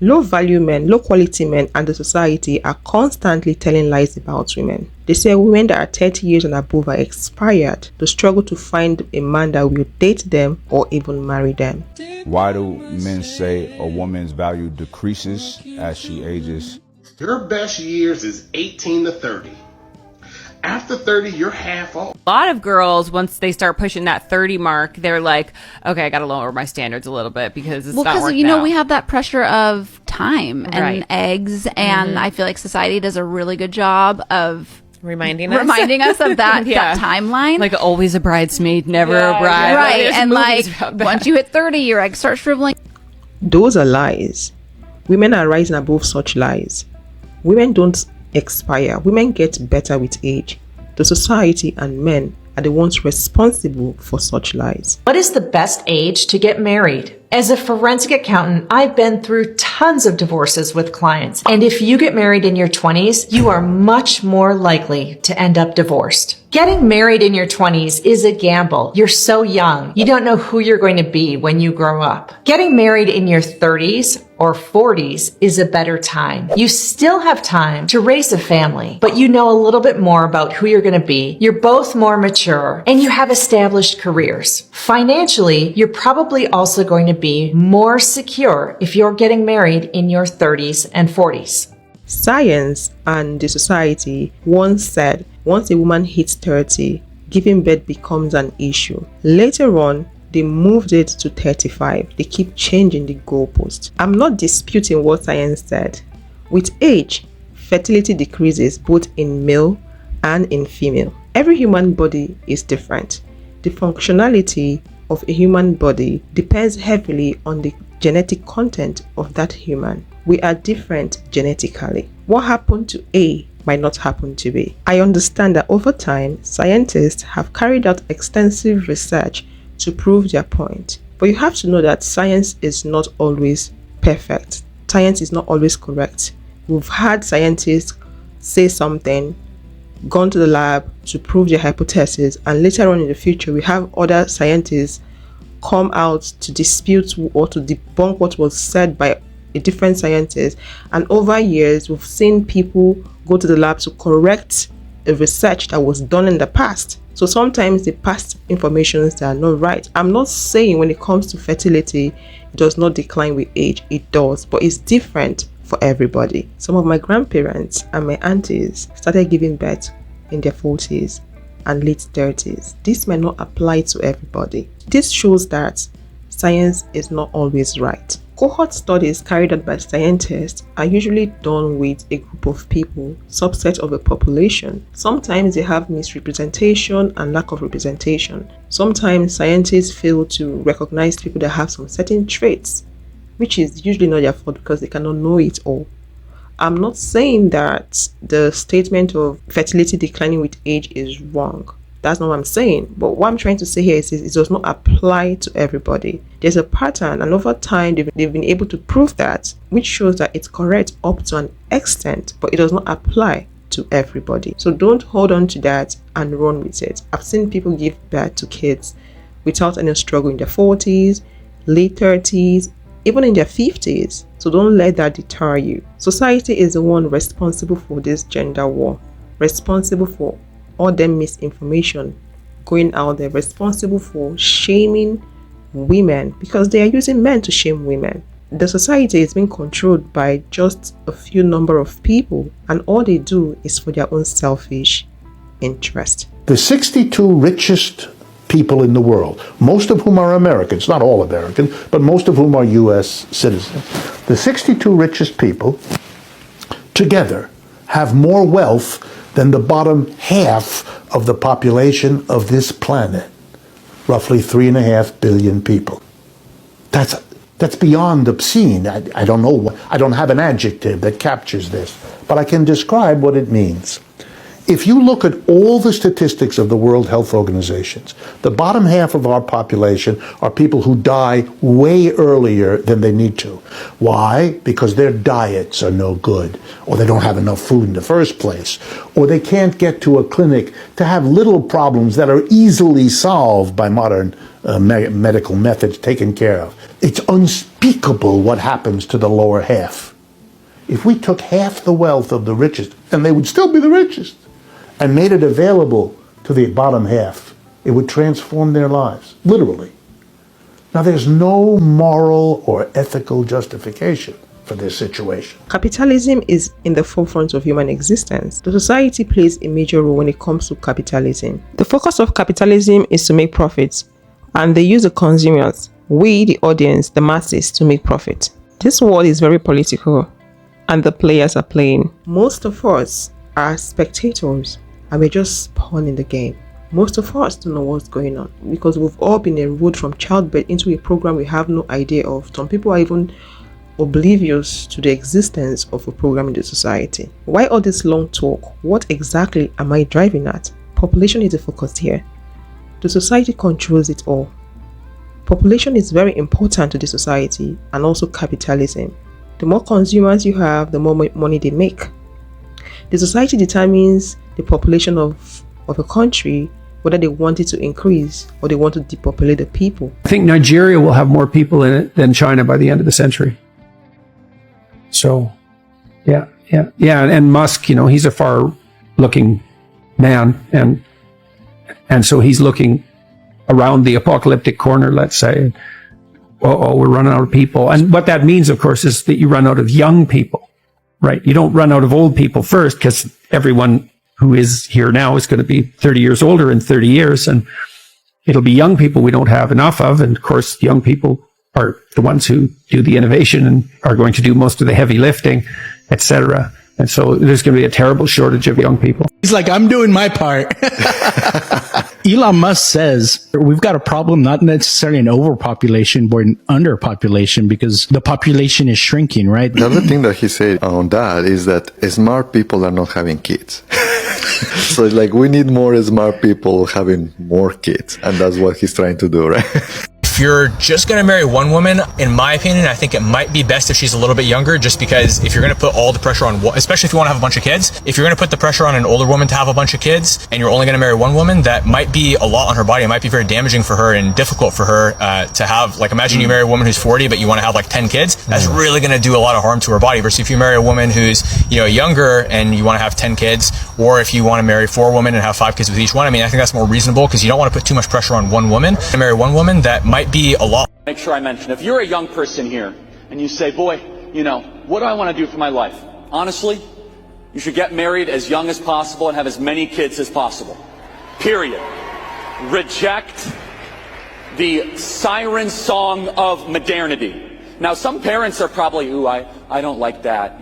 Low value men, low quality men, and the society are constantly telling lies about women. They say women that are 30 years and above are expired. They struggle to find a man that will date them or even marry them. Why do men say a woman's value decreases as she ages? Your best years is 18 to 30. After 30, you're half off. A lot of girls, once they start pushing that 30 mark, they're like, okay, I got to lower my standards a little bit because it's not working out. Well, because, we have that pressure of time and Right. eggs, and I feel like society does a really good job of reminding us of that, Yeah. that timeline. Like always a bridesmaid, never a bride. right. There's And movies about that. once you hit 30, your eggs start shriveling. Those are lies. Women are rising above such lies. Women don't expire. Women get better with age. The society and men are the ones responsible for such lies. What is the best age to get married? As a forensic accountant, I've been through tons of divorces with clients. And if you get married in your 20s, you are much more likely to end up divorced. Getting married in your 20s is a gamble. You're so young. You don't know who you're going to be when you grow up. Getting married in your 30s or 40s is a better time. You still have time to raise a family, but you know a little bit more about who you're going to be. You're both more mature and you have established careers. Financially, you're probably also going to be more secure if you're getting married in your 30s and 40s. Science and the society once said once a woman hits 30, giving birth becomes an issue. Later on, they moved it to 35. They keep changing the goalpost. I'm not disputing what science said. With age, fertility decreases both in male and in female. Every human body is different. The functionality of a human body depends heavily on the genetic content of that human. We are different genetically. What happened to A might not happen to B. I understand that over time, scientists have carried out extensive research to prove their point. But you have to know that science is not always perfect. Science is not always correct. We've had scientists say something, gone to the lab to prove their hypothesis, and later on in the future, we have other scientists come out to dispute or to debunk what was said by a different scientist. And over years, we've seen people go to the lab to correct a research that was done in the past. So sometimes the past informations are not right. I'm not saying when it comes to fertility, it does not decline with age. It does, but it's different for everybody. Some of my grandparents and my aunties started giving birth in their 40s and late 30s. This may not apply to everybody. This shows that science is not always right. Cohort studies carried out by scientists are usually done with a group of people, subset of a population. Sometimes they have misrepresentation and lack of representation. Sometimes scientists fail to recognize people that have some certain traits, which is usually not their fault because they cannot know it all. I'm not saying that the statement of fertility declining with age is wrong. That's not what I'm saying. But what I'm trying to say here is it does not apply to everybody. There's a pattern, and over time they've been able to prove that, which shows that it's correct up to an extent, but it does not apply to everybody. So don't hold on to that and run with it. I've seen people give birth to kids without any struggle in their 40s, late 30s, even in their 50s. So don't let that deter you. Society is the one responsible for this gender war, responsible for all the misinformation going out there, responsible for shaming women because they are using men to shame women. The society is being controlled by just a few number of people, and all they do is for their own selfish interest. The 62 richest people in the world, most of whom are Americans, not all American, but most of whom are U.S. citizens. The 62 richest people together have more wealth than the bottom half of the population of this planet, roughly 3.5 billion people. That's beyond obscene. I don't know. I don't have an adjective that captures this, but I can describe what it means. If you look at all the statistics of the World Health Organizations, the bottom half of our population are people who die way earlier than they need to. Why? Because their diets are no good, or they don't have enough food in the first place, or they can't get to a clinic to have little problems that are easily solved by modern medical methods taken care of. It's unspeakable what happens to the lower half. If we took half the wealth of the richest, and they would still be the richest, and made it available to the bottom half, it would transform their lives, literally. Now, there's no moral or ethical justification for this situation. Capitalism is in the forefront of human existence. The society plays a major role when it comes to capitalism. The focus of capitalism is to make profits, and they use the consumers, we, the audience, the masses, to make profit. This world is very political, and the players are playing. Most of us are spectators, and we're just pawn in the game. Most of us don't know what's going on because we've all been enrolled from childbirth into a program we have no idea of. Some people are even oblivious to the existence of a program in the society. Why all this long talk? What exactly am I driving at? Population is the focus here. The society controls it all. Population is very important to the society and also capitalism. The more consumers you have, the more money they make. The society determines the population of a country, whether they want it to increase or they want to depopulate the people. I think Nigeria will have more people in it than China by the end of the century. So, yeah. And Musk, he's a far-looking man, and so he's looking around the apocalyptic corner, let's say. We're running out of people. And what that means, of course, is that you run out of young people, right? You don't run out of old people first, because everyone who is here now is going to be 30 years older in 30 years, and it'll be young people we don't have enough of. And of course, young people are the ones who do the innovation and are going to do most of the heavy lifting, etc. And so there's going to be a terrible shortage of young people. He's like, I'm doing my part. Elon Musk says we've got a problem, not necessarily an overpopulation, but an underpopulation, because the population is shrinking, right? The other thing that he said on that is that smart people are not having kids. So it's like we need more smart people having more kids. And that's what he's trying to do, right? If you're just going to marry one woman, in my opinion, I think it might be best if she's a little bit younger, just because if you're going to put all the pressure on, especially if you want to have a bunch of kids, if you're going to put the pressure on an older woman to have a bunch of kids and you're only going to marry one woman, that might be a lot on her body. It might be very damaging for her and difficult for her to have, like, imagine you marry a woman who's 40, but you want to have like 10 kids. That's really going to do a lot of harm to her body, versus if you marry a woman who's, younger and you want to have 10 kids, or if you want to marry 4 women and have 5 kids with each one. I mean, I think that's more reasonable, because you don't want to put too much pressure on one woman. To marry one woman, that might be a lot. Make sure I mention, if you're a young person here and you say, boy, what do I want to do for my life? Honestly, you should get married as young as possible and have as many kids as possible. Period. Reject the siren song of modernity. Now, some parents are probably, I don't like that,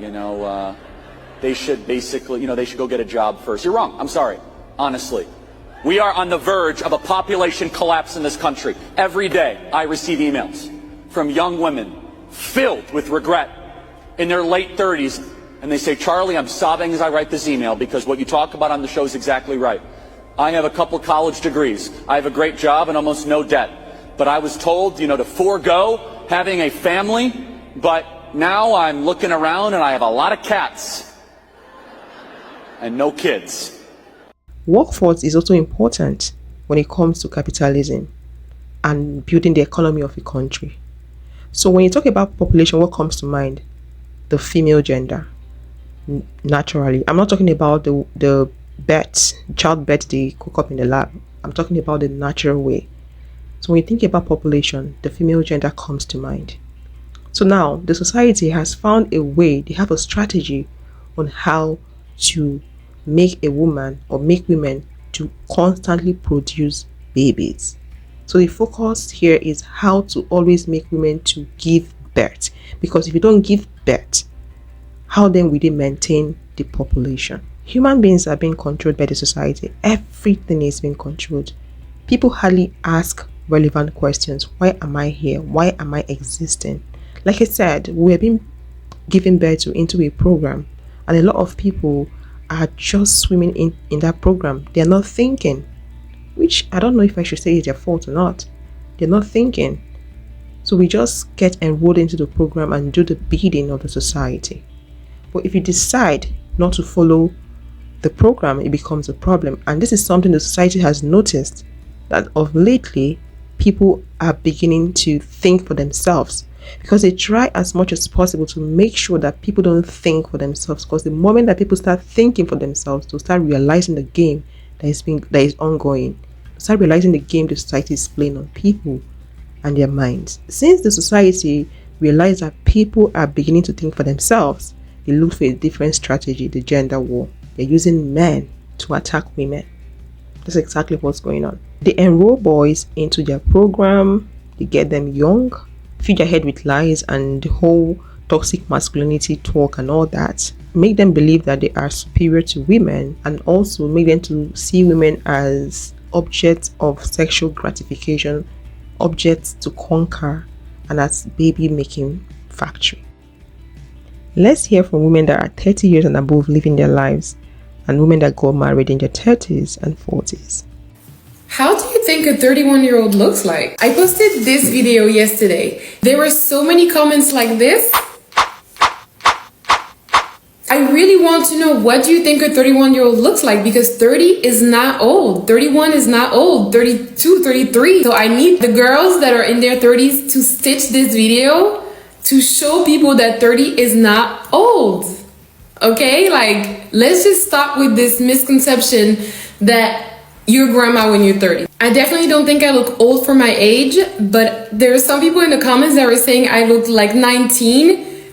they should basically, they should go get a job first. You're wrong. I'm sorry. Honestly. We are on the verge of a population collapse in this country. Every day I receive emails from young women filled with regret in their late 30s. And they say, Charlie, I'm sobbing as I write this email because what you talk about on the show is exactly right. I have a couple college degrees. I have a great job and almost no debt. But I was told, to forego having a family. But now I'm looking around and I have a lot of cats and no kids. Workforce is also important when it comes to capitalism and building the economy of a country. So when you talk about population, what comes to mind? The female gender. Naturally, I'm not talking about the childbirth they cook up in the lab. I'm talking about the natural way. So when you think about population, the female gender comes to mind. So now the society has found a way, they have a strategy on how to make a woman or make women to constantly produce babies. So the focus here is how to always make women to give birth, because if you don't give birth, how then will they maintain the population? Human beings are being controlled by the society. Everything is being controlled. People hardly ask relevant questions. Why am I here? Why am I existing? Like I said, we're being given birth into a program, and a lot of people are just swimming in that program. They're not thinking, which I don't know if I should say is their fault or not. They're not thinking. So we just get enrolled into the program and do the bidding of the society. But if you decide not to follow the program, it becomes a problem. And this is something the society has noticed, that of lately, people are beginning to think for themselves, because they try as much as possible to make sure that people don't think for themselves. Because the moment that people start thinking for themselves, they'll start realizing the game that is ongoing. They'll start realizing the game the society is playing on people and their minds. Since the society realized that people are beginning to think for themselves, they look for a different strategy, the gender war. They're using men to attack women. That's exactly what's going on. They enroll boys into their program, they get them young, feed their head with lies and the whole toxic masculinity talk and all that, make them believe that they are superior to women, and also make them to see women as objects of sexual gratification, objects to conquer, and as baby making factory. Let's hear from women that are 30 years and above living their lives, and women that got married in their 30s and 40s. How do you think a 31-year-old looks like? I posted this video yesterday. There were so many comments like this. I really want to know, what do you think a 31-year-old looks like? Because 30 is not old. 31 is not old. 32, 33. So I need the girls that are in their 30s to stitch this video to show people that 30 is not old. Okay? Like, let's just stop with this misconception that you're grandma when you're 30. I definitely don't think I look old for my age, but there are some people in the comments that were saying I look like 19.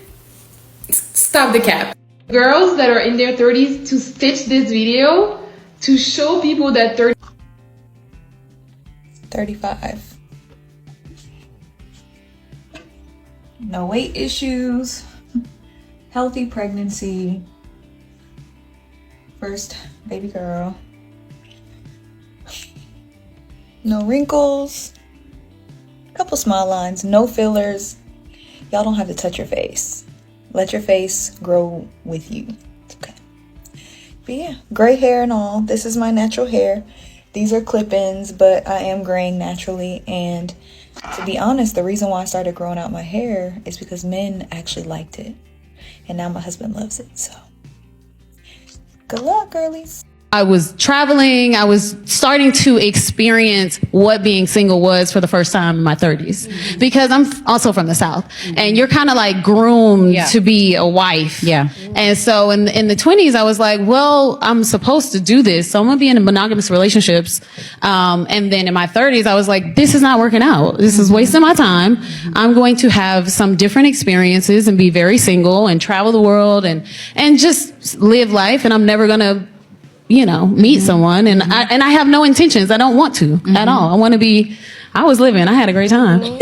Stop the cap. Girls that are in their 30s to stitch this video to show people that 35. No weight issues, healthy pregnancy, first baby girl, no wrinkles, couple smile lines, no fillers. Y'all don't have to touch your face. Let your face grow with you. It's okay. But yeah, gray hair and all. This is my natural hair. These are clip-ins, but I am graying naturally. And to be honest, the reason why I started growing out my hair is because men actually liked it. And now my husband loves it, so good luck, girlies. I was traveling. I was starting to experience what being single was for the first time in my 30s, because I'm also from the South, and you're kind of like groomed to be a wife. Yeah. And so in the 20s, I was like, well, I'm supposed to do this, so I'm gonna be in monogamous relationships. And then in my 30s, I was like, this is not working out. This is wasting my time. I'm going to have some different experiences and be very single and travel the world and just live life. And I'm never gonna, meet someone. And I have no intentions. I don't want to at all. I was living. I had a great time. And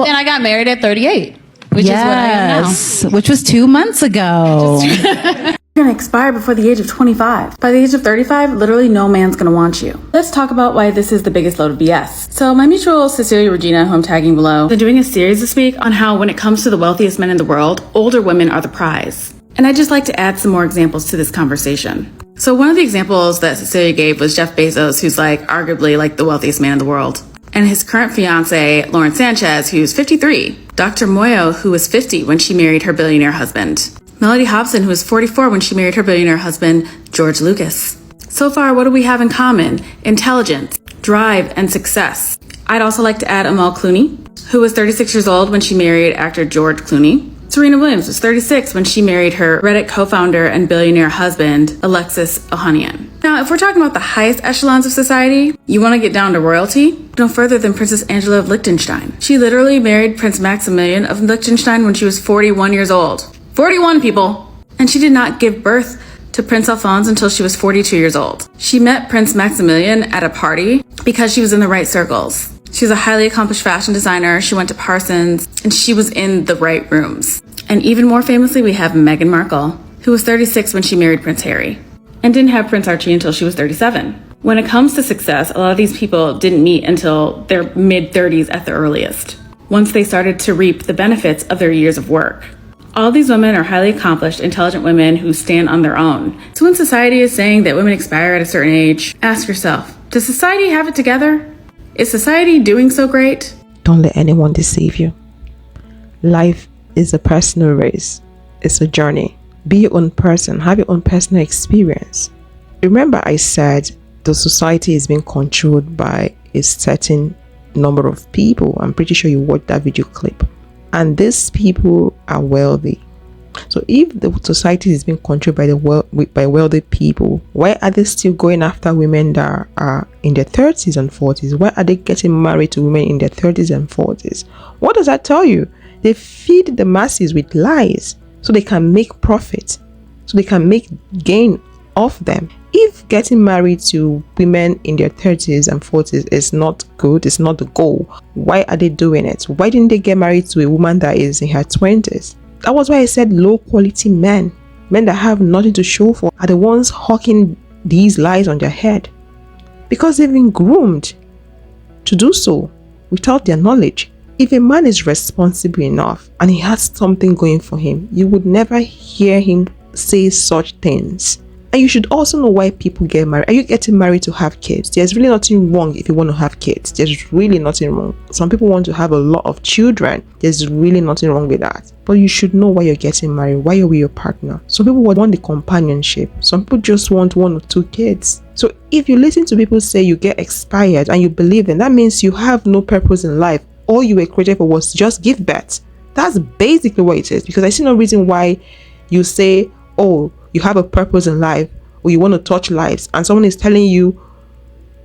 then I got married at 38, which is what I am now. Which was 2 months ago. You're going to expire before the age of 25. By the age of 35, literally no man's going to want you. Let's talk about why this is the biggest load of BS. So my mutual Cecilia Regina, who I'm tagging below, they're doing a series this week on how when it comes to the wealthiest men in the world, older women are the prize. And I'd just like to add some more examples to this conversation. So one of the examples that Cecilia gave was Jeff Bezos, who's arguably the wealthiest man in the world. And his current fiance, Lauren Sanchez, who's 53. Dr. Moyo, who was 50 when she married her billionaire husband. Melody Hobson, who was 44 when she married her billionaire husband, George Lucas. So far, what do we have in common? Intelligence, drive, and success. I'd also like to add Amal Clooney, who was 36 years old when she married actor George Clooney. Serena Williams was 36 when she married her Reddit co-founder and billionaire husband, Alexis Ohanian. Now, if we're talking about the highest echelons of society, you want to get down to royalty? No further than Princess Angela of Liechtenstein. She literally married Prince Maximilian of Liechtenstein when she was 41 years old. 41 people! And she did not give birth to Prince Alphonse until she was 42 years old. She met Prince Maximilian at a party because she was in the right circles. She's a highly accomplished fashion designer. She went to Parsons, and she was in the right rooms. And even more famously, we have Meghan Markle, who was 36 when she married Prince Harry, and didn't have Prince Archie until she was 37. When it comes to success, a lot of these people didn't meet until their mid-30s at the earliest, once they started to reap the benefits of their years of work. All these women are highly accomplished, intelligent women who stand on their own. So when society is saying that women expire at a certain age, ask yourself, does society have it together? Is society doing so great? Don't let anyone deceive you. Life is a personal race. It's a journey. Be your own person. Have your own personal experience. Remember I said the society is being controlled by a certain number of people. I'm pretty sure you watched that video clip. And these people are wealthy. So if the society is being controlled by wealthy people, why are they still going after women that are in their 30s and 40s? Why are they getting married to women in their 30s and 40s? What does that tell you? They feed the masses with lies so they can make profit, so they can make gain off them. If getting married to women in their 30s and 40s is not good, it's not the goal, why are they doing it? Why didn't they get married to a woman that is in her 20s? That was why I said low quality men that have nothing to show for, are the ones hawking these lies on their head. Because they've been groomed to do so without their knowledge. If a man is responsible enough and he has something going for him, you would never hear him say such things. And you should also know why people get married. Are you getting married to have kids? There's really nothing wrong if you want to have kids. There's really nothing wrong. Some people want to have a lot of children. There's really nothing wrong with that. But you should know why you're getting married, why you're with your partner. Some people want the companionship. Some people just want 1 or 2 kids. So if you listen to people say you get expired and you believe them, that means you have no purpose in life. All you were created for was to just give birth. That's basically what it is. Because I see no reason why you say, oh, you have a purpose in life, or you want to touch lives, and someone is telling you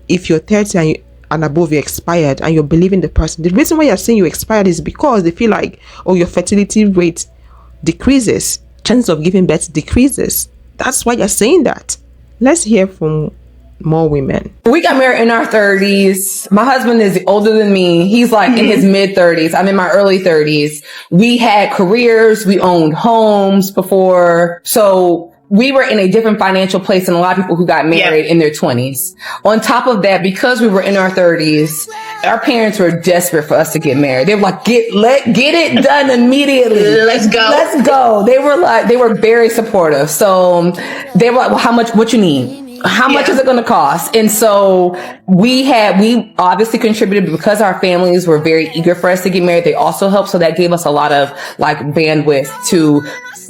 if you're 30 and above, you're expired, and you're believing the person. The reason why you're saying you're expired is because they feel like, oh, your fertility rate decreases, chance of giving birth decreases. That's why you're saying that. Let's hear from more women. We got married in our 30s. My husband is older than me. He's like in his mid 30s. I'm in my early 30s. We had careers. We owned homes before. So we were in a different financial place than a lot of people who got married in their 20s. On top of that, because we were in our 30s, our parents were desperate for us to get married. They were like, get it done immediately. Let's go. They were very supportive. So they were like, well, what you need? How much is it going to cost? And so we obviously contributed because our families were very eager for us to get married. They also helped. So that gave us a lot of like bandwidth to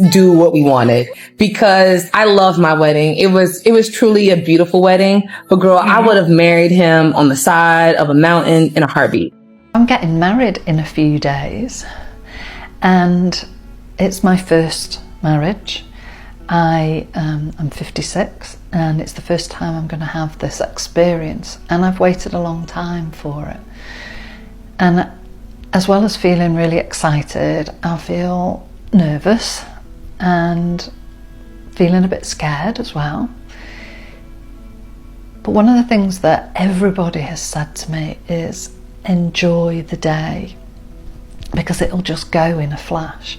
do what we wanted, because I love my wedding. It was truly a beautiful wedding. But girl, I would have married him on the side of a mountain in a heartbeat. I'm getting married in a few days, and it's my first marriage. I'm 56, and it's the first time I'm going to have this experience, and I've waited a long time for it. And as well as feeling really excited, I feel nervous and feeling a bit scared as well. But one of the things that everybody has said to me is enjoy the day, because it'll just go in a flash.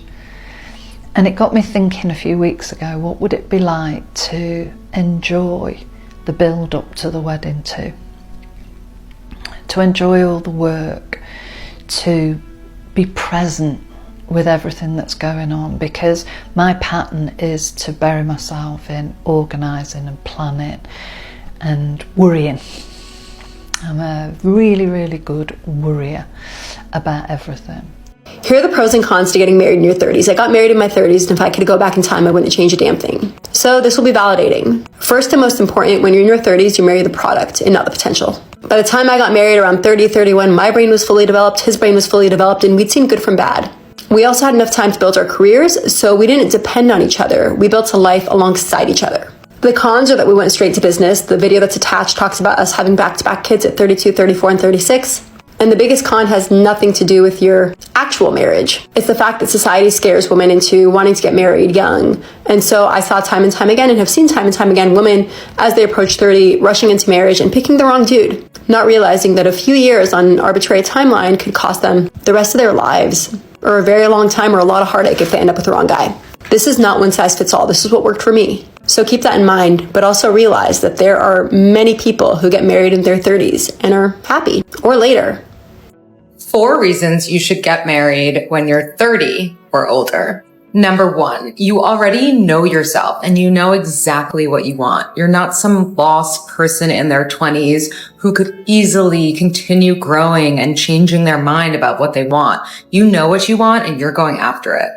And it got me thinking a few weeks ago, what would it be like to enjoy the build up to the wedding too? To enjoy all the work, to be present with everything that's going on, because my pattern is to bury myself in organising and planning and worrying. I'm a really, really good worrier about everything. Here are the pros and cons to getting married in your 30s. I got married in my 30s, and if I could go back in time, I wouldn't change a damn thing. So this will be validating. First and most important, when you're in your 30s, you marry the product and not the potential. By the time I got married around 30, 31, my brain was fully developed, his brain was fully developed, and we'd seen good from bad. We also had enough time to build our careers, so we didn't depend on each other. We built a life alongside each other. The cons are that we went straight to business. The video that's attached talks about us having back-to-back kids at 32, 34, and 36. And the biggest con has nothing to do with your actual marriage. It's the fact that society scares women into wanting to get married young. And so I saw time and time again, and have seen time and time again, women as they approach 30 rushing into marriage and picking the wrong dude, not realizing that a few years on an arbitrary timeline could cost them the rest of their lives, or a very long time, or a lot of heartache if they end up with the wrong guy. This is not one size fits all. This is what worked for me. So keep that in mind, but also realize that there are many people who get married in their 30s and are happy, or later. 4 reasons you should get married when you're 30 or older. Number 1, you already know yourself and you know exactly what you want. You're not some lost person in their 20s who could easily continue growing and changing their mind about what they want. You know what you want and you're going after it.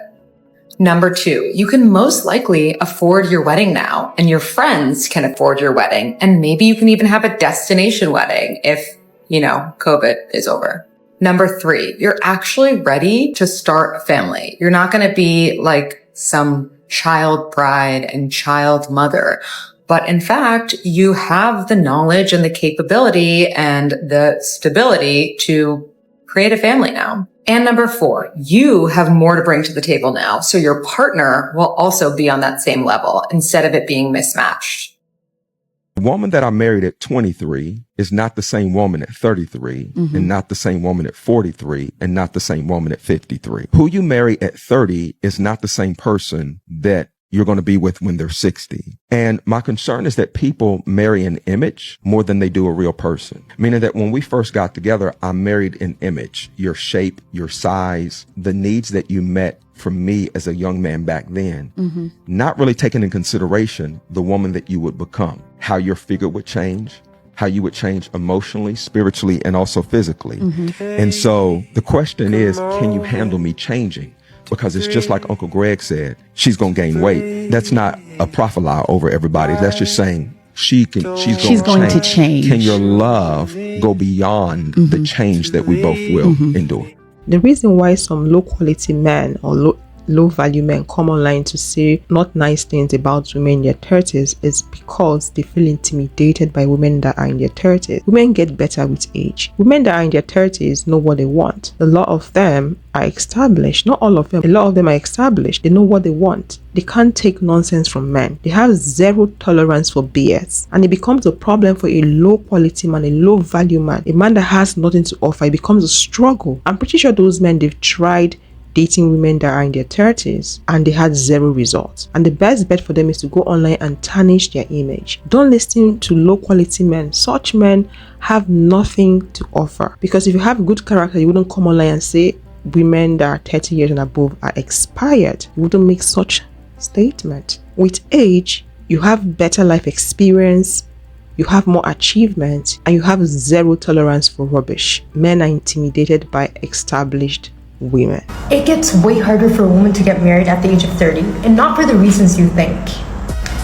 Number 2, you can most likely afford your wedding now, and your friends can afford your wedding, and maybe you can even have a destination wedding if, COVID is over. Number 3, you're actually ready to start a family. You're not going to be like some child bride and child mother, but in fact, you have the knowledge and the capability and the stability to create a family now. And number 4, you have more to bring to the table now, so your partner will also be on that same level instead of it being mismatched. The woman that I married at 23 is not the same woman at 33 and not the same woman at 43 and not the same woman at 53. Who you marry at 30 is not the same person that you're going to be with when they're 60. And my concern is that people marry an image more than they do a real person. Meaning that when we first got together, I married an image, your shape, your size, the needs that you met from me as a young man back then, not really taking in consideration the woman that you would become, how your figure would change, how you would change emotionally, spiritually, and also physically. And so the question is, can you handle me changing? Because it's just like Uncle Greg said, she's going to gain weight. That's not a profile over everybody. That's just saying she's going to change. Can your love go beyond the change that we both will endure? The reason why some low quality men or low value men come online to say not nice things about women in their 30s is because they feel intimidated by women that are in their 30s. Women get better with age. Women that are in their 30s know what they want. A lot of them are established. Not all of them. A lot of them are established. They know what they want. They can't take nonsense from men. They have zero tolerance for BS. And it becomes a problem for a low quality man, a low value man, a man that has nothing to offer. It becomes a struggle. I'm pretty sure those men, they've tried dating women that are in their 30s and they had zero results. And the best bet for them is to go online and tarnish their image. Don't listen to low quality men. Such men have nothing to offer. Because if you have good character, you wouldn't come online and say women that are 30 years and above are expired. You wouldn't make such statement. With age, you have better life experience, you have more achievement, and you have zero tolerance for rubbish. Men are intimidated by established women. It gets way harder for a woman to get married at the age of 30, and not for the reasons you think.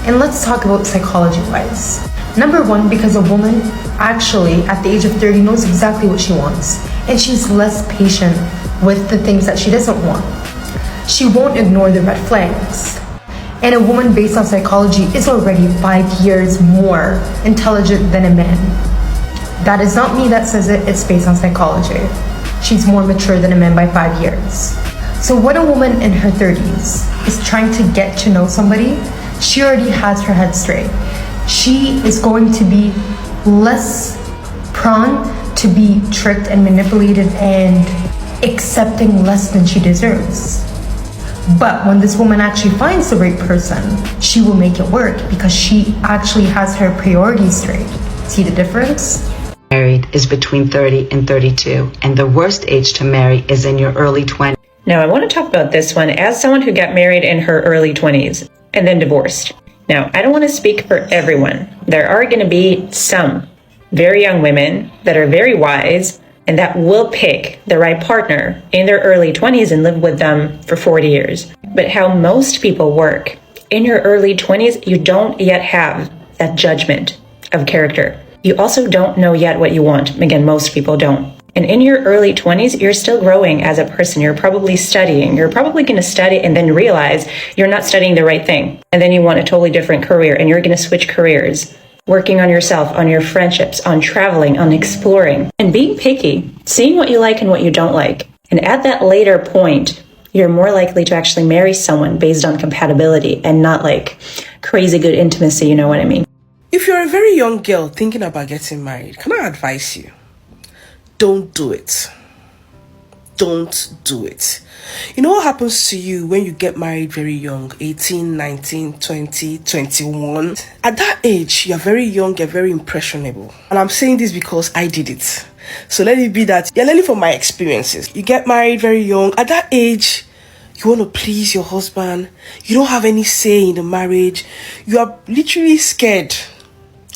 And let's talk about psychology-wise. Number 1, because a woman actually at the age of 30 knows exactly what she wants, and she's less patient with the things that she doesn't want. She won't ignore the red flags. And a woman based on psychology is already 5 years more intelligent than a man. That is not me that says it, it's based on psychology. She's more mature than a man by 5 years. So when a woman in her 30s is trying to get to know somebody, she already has her head straight. She is going to be less prone to be tricked and manipulated and accepting less than she deserves. But when this woman actually finds the right person, she will make it work because she actually has her priorities straight. See the difference? Married is between 30 and 32, and the worst age to marry is in your early 20s. Now, I want to talk about this one as someone who got married in her early 20s and then divorced. Now, I don't want to speak for everyone. There are going to be some very young women that are very wise and that will pick the right partner in their early 20s and live with them for 40 years. But how most people work, in your early 20s, you don't yet have that judgment of character. You also don't know yet what you want. Again, most people don't. And in your early 20s, you're still growing as a person. You're probably studying. You're probably going to study and then realize you're not studying the right thing. And then you want a totally different career and you're going to switch careers. Working on yourself, on your friendships, on traveling, on exploring, and being picky, seeing what you like and what you don't like. And at that later point, you're more likely to actually marry someone based on compatibility and not like crazy good intimacy, you know what I mean? If you're a very young girl thinking about getting married, can I advise you? Don't do it. Don't do it. You know what happens to you when you get married very young, 18, 19, 20, 21? At that age, you're very young, you're very impressionable. And I'm saying this because I did it. So let it be that you're learning from my experiences. You get married very young. At that age, You want to please your husband. You don't have any say in the marriage. You are literally scared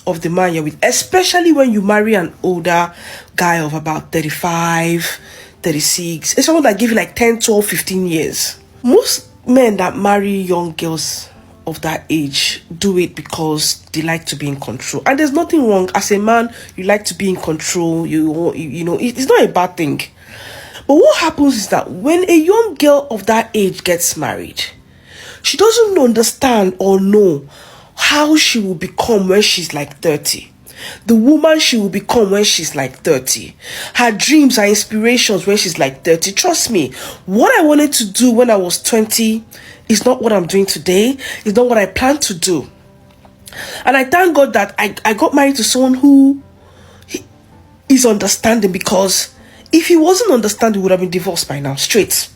of the man you're with, especially when you marry an older guy of about 35, 36. It's someone that give you like 10, 12, 15 years. Most men that marry young girls of that age do it because they like to be in control. And there's nothing wrong. As a man, you like to be in control. You know, it's not a bad thing. But what happens is that when a young girl of that age gets married, she doesn't understand or know how she will become when she's like 30. The woman she will become when she's like 30. Her dreams, her inspirations when she's like 30. Trust me, what I wanted to do when I was 20 is not what I'm doing today. It's not what I plan to do. And I thank God that I got married to someone who is understanding, because if he wasn't understanding, he would have been divorced by now, straight,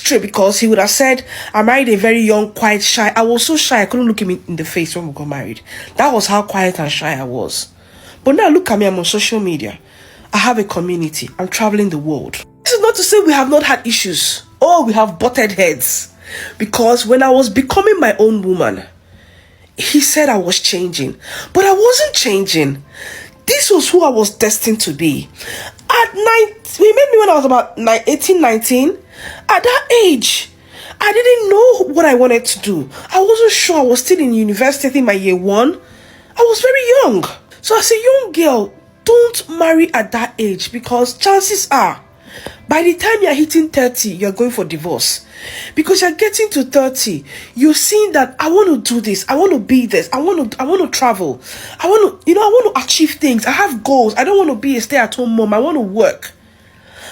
because he would have said, I married a very young, quiet, shy. I was so shy, I couldn't look him in the face when we got married. That was how quiet and shy I was. But now look at me, I'm on social media. I have a community. I'm traveling the world. This is not to say we have not had issues. Oh, we have butted heads. Because when I was becoming my own woman, he said I was changing. But I wasn't changing. This was who I was destined to be. At 9, he made me when I was about 18, 19. At that age, I didn't know what I wanted to do. I wasn't sure. I was still in university, in my year 1. I was very young. So as a young girl, don't marry at that age, because chances are, by the time you're hitting 30, you're going for divorce. Because you're getting to 30, you're seeing that I want to do this, I want to be this, I want to travel, I want to achieve things, I have goals, I don't want to be a stay-at-home mom, I want to work.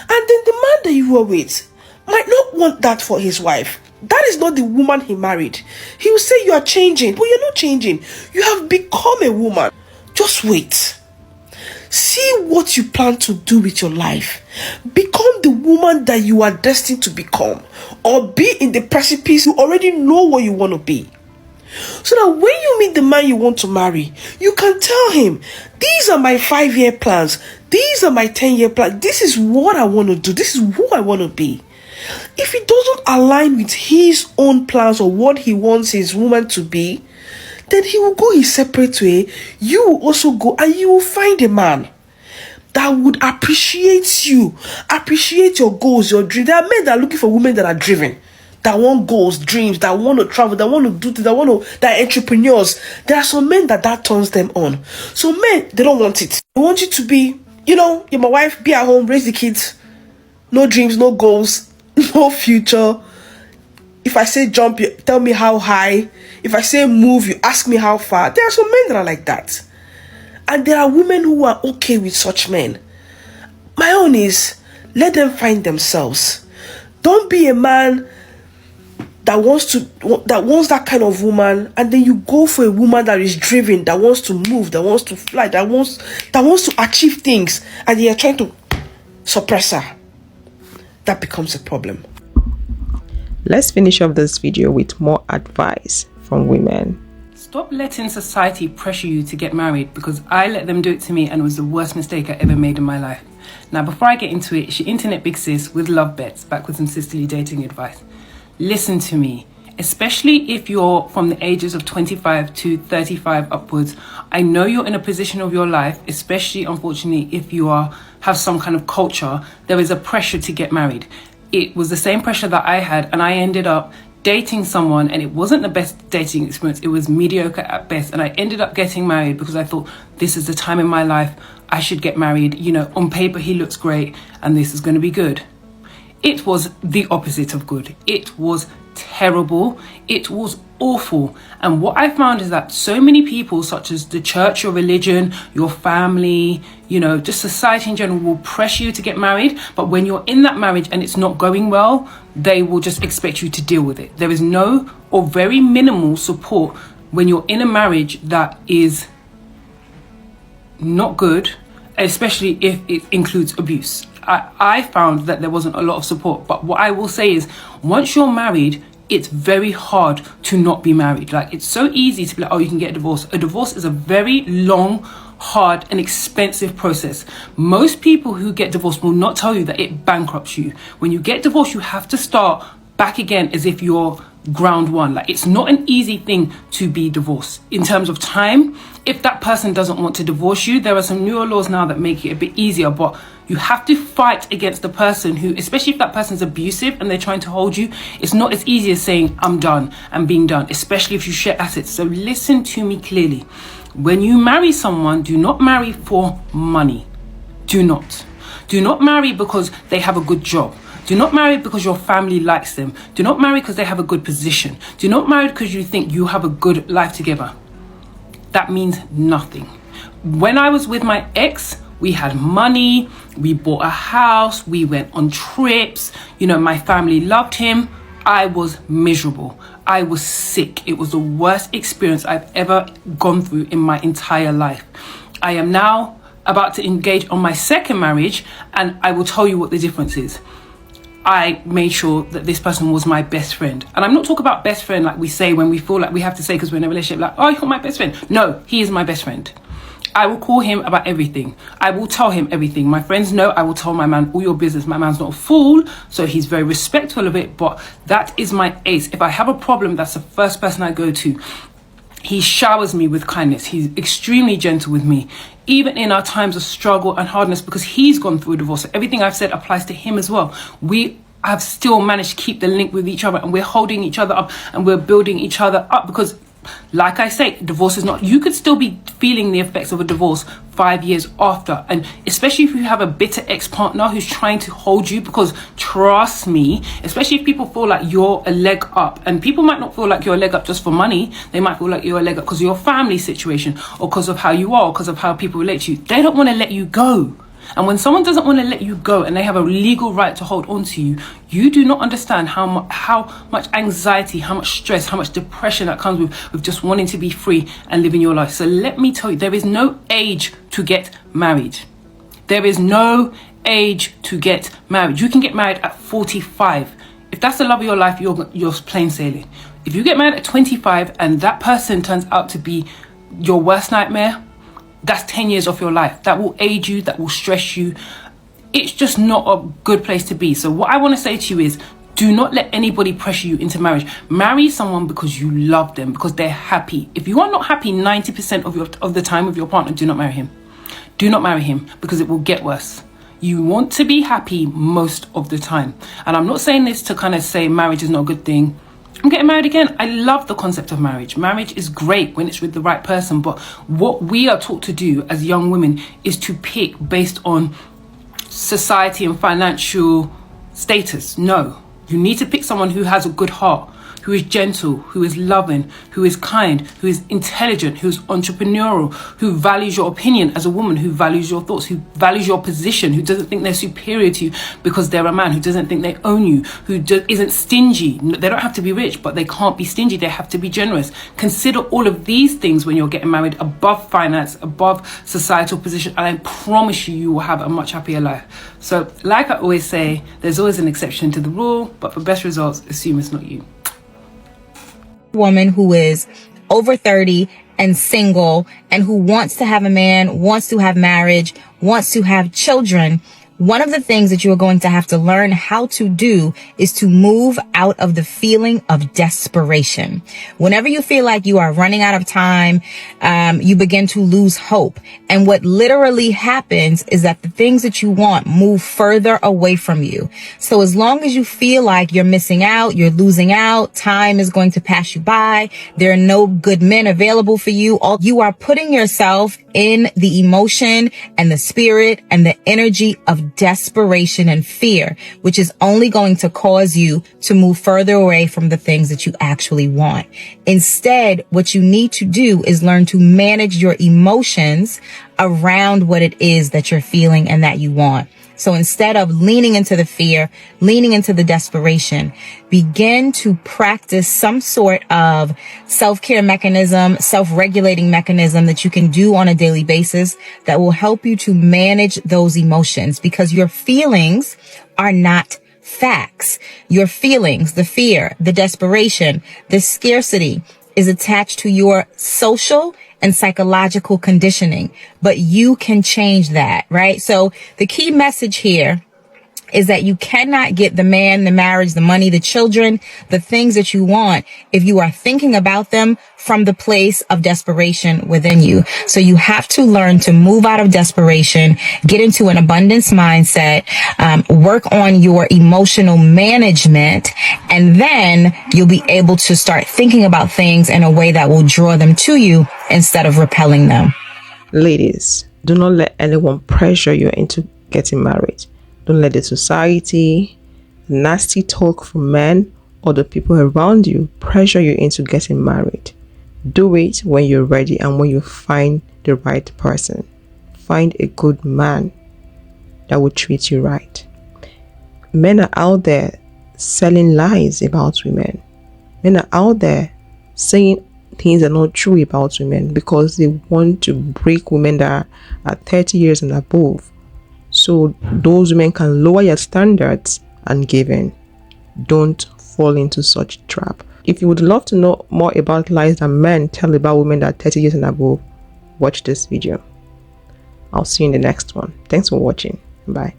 And then the man that you were with might not want that for his wife. That is not the woman he married. He will say you are changing, but you're not changing. You have become a woman. Just wait. See what you plan to do with your life. Become the woman that you are destined to become, or be in the precipice. You already know what you want to be. So that when you meet the man you want to marry, you can tell him, these are my 5-year plans. These are my 10-year plans. This is what I want to do. This is who I want to be. If it doesn't align with his own plans or what he wants his woman to be, then he will go his separate way. You will also go, and you will find a man that would appreciate you, appreciate your goals, your dreams. There are men that are looking for women that are driven, that want goals, dreams, that want to travel, that want to do things, that are entrepreneurs. There are some men that turns them on. So men, they don't want it. They want you to be, you're my wife, be at home, raise the kids, no dreams, no goals, no future. If I say jump, you tell me how high. If I say move, you ask me how far. There are some men that are like that. And there are women who are okay with such men. My own is, let them find themselves. Don't be a man that wants that kind of woman, and then you go for a woman that is driven, that wants to move, that wants to fly, that wants to achieve things, and you're trying to suppress her. That becomes a problem. Let's finish off this video with more advice from women. Stop letting society pressure you to get married, because I let them do it to me and it was the worst mistake I ever made in my life. Now, before I get into it, she internet big sis with love bets, back with some sisterly dating advice. Listen to me, especially if you're from the ages of 25 to 35 upwards. I know you're in a position of your life, especially unfortunately if you have some kind of culture, there is a pressure to get married. It was the same pressure that I had, and I ended up dating someone, and it wasn't the best dating experience. It was mediocre at best, and I ended up getting married because I thought, this is the time in my life I should get married. On paper he looks great and this is going to be good. It was the opposite of good. It was terrible. It was awful. And what I found is that so many people, such as the church, your religion, your family, just society in general, will pressure you to get married. But when you're in that marriage and it's not going well, they will just expect you to deal with it. There is no or very minimal support when you're in a marriage that is not good, especially if it includes abuse. I found that there wasn't a lot of support. But what I will say is, once you're married, it's very hard to not be married. Like, it's so easy to be like, oh, you can get a divorce. A divorce is a very long, hard, and expensive process. Most people who get divorced will not tell you that it bankrupts you. When you get divorced, you have to start back again as if you're ground one. Like, it's not an easy thing to be divorced. In terms of time, if that person doesn't want to divorce you, there are some newer laws now that make it a bit easier, but you have to fight against the person who, especially if that person's abusive and they're trying to hold you, it's not as easy as saying, I'm done, and being done, especially if you share assets. So listen to me clearly. When you marry someone, do not marry for money. Do not. Do not marry because they have a good job. Do not marry because your family likes them. Do not marry because they have a good position. Do not marry because you think you have a good life together. That means nothing. When I was with my ex, we had money, we bought a house, we went on trips, you know, my family loved him. I was miserable. I was sick. It was the worst experience I've ever gone through in my entire life. I am now about to engage on my second marriage, and I will tell you what the difference is. I made sure that this person was my best friend. And I'm not talking about best friend like we say when we feel like we have to say because we're in a relationship, like, oh, you're my best friend. No, he is my best friend. I will call him about everything. I will tell him everything. My friends know I will tell my man all your business. My man's not a fool, so he's very respectful of it, but that is my ace. If I have a problem, that's the first person I go to. He showers me with kindness. He's extremely gentle with me, even in our times of struggle and hardness, because he's gone through a divorce. So everything I've said applies to him as well. We have still managed to keep the link with each other, and we're holding each other up and we're building each other up because, like I say, divorce is not, you could still be feeling the effects of a divorce 5 years after. And especially if you have a bitter ex-partner who's trying to hold you, because trust me, especially if people feel like you're a leg up, and people might not feel like you're a leg up just for money, they might feel like you're a leg up because of your family situation or because of how you are, because of how people relate to you. They don't want to let you go. And when someone doesn't want to let you go and they have a legal right to hold on to you, you do not understand how much anxiety, how much stress, how much depression that comes with just wanting to be free and living your life. So let me tell you, there is no age to get married. There is no age to get married. You can get married at 45. If that's the love of your life, you're plain sailing. If you get married at 25 and that person turns out to be your worst nightmare, that's 10 years off your life. That will age you, that will stress you. It's just not a good place to be. So what I want to say to you is, do not let anybody pressure you into marriage. Marry someone because you love them, because they're happy. If you are not happy 90% of the time with your partner, do not marry him. Do not marry him, because it will get worse. You want to be happy most of the time. And I'm not saying this to kind of say marriage is not a good thing. I'm getting married again. I love the concept of marriage. Marriage is great when it's with the right person. But what we are taught to do as young women is to pick based on society and financial status. No, you need to pick someone who has a good heart, who is gentle, who is loving, who is kind, who is intelligent, who is entrepreneurial, who values your opinion as a woman, who values your thoughts, who values your position, who doesn't think they're superior to you because they're a man, who doesn't think they own you, who isn't stingy. They don't have to be rich, but they can't be stingy. They have to be generous. Consider all of these things when you're getting married, above finance, above societal position, and I promise you, you will have a much happier life. So, like I always say, there's always an exception to the rule, but for best results, assume it's not you. Woman who is over 30 and single and who wants to have a man, wants to have marriage, wants to have children, one of the things that you are going to have to learn how to do is to move out of the feeling of desperation. Whenever you feel like you are running out of time, you begin to lose hope. And what literally happens is that the things that you want move further away from you. So as long as you feel like you're missing out, you're losing out, time is going to pass you by, there are no good men available for you, you are putting yourself in the emotion and the spirit and the energy of desperation and fear, which is only going to cause you to move further away from the things that you actually want. Instead, what you need to do is learn to manage your emotions around what it is that you're feeling and that you want. So instead of leaning into the fear, leaning into the desperation, begin to practice some sort of self-care mechanism, self-regulating mechanism that you can do on a daily basis that will help you to manage those emotions, because your feelings are not facts. Your feelings, the fear, the desperation, the scarcity is attached to your social and psychological conditioning, but you can change that, right? So the key message here is that you cannot get the man, the marriage, the money, the children, the things that you want if you are thinking about them from the place of desperation within you. So you have to learn to move out of desperation, get into an abundance mindset, work on your emotional management, and then you'll be able to start thinking about things in a way that will draw them to you instead of repelling them. Ladies, do not let anyone pressure you into getting married. Don't let the society, nasty talk from men, or the people around you pressure you into getting married. Do it when you're ready and when you find the right person. Find a good man that will treat you right. Men are out there selling lies about women. Men are out there saying things that are not true about women because they want to break women that are 30 years and above. So those women can lower your standards and give in. Don't fall into such trap. If you would love to know more about lies that men tell about women that are 30 years and above, watch this video. I'll see you in the next one. Thanks for watching. Bye.